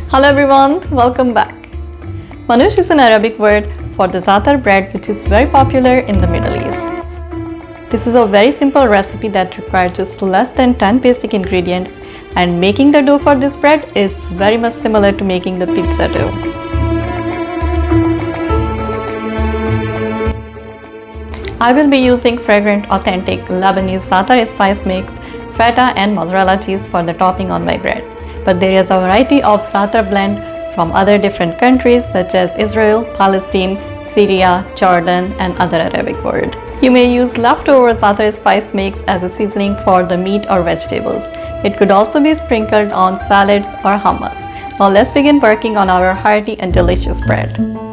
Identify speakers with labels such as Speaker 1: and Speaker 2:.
Speaker 1: Hello everyone, welcome back. Manakish is an Arabic word for the Zaatar bread, which is very popular in the Middle East. This is a very simple recipe that requires just less than 10 basic ingredients, and making the dough for this bread is very much similar to making the pizza dough. I will be using fragrant, authentic Lebanese Za'atar spice mix, feta and mozzarella cheese for the topping on my bread. But there is a variety of Za'atar blend from other different countries such as Israel, Palestine, Syria, Jordan and other Arabic world. You may use leftover Za'atar spice mix as a seasoning for the meat or vegetables. It could also be sprinkled on salads or hummus. Now let's begin working on our hearty and delicious bread.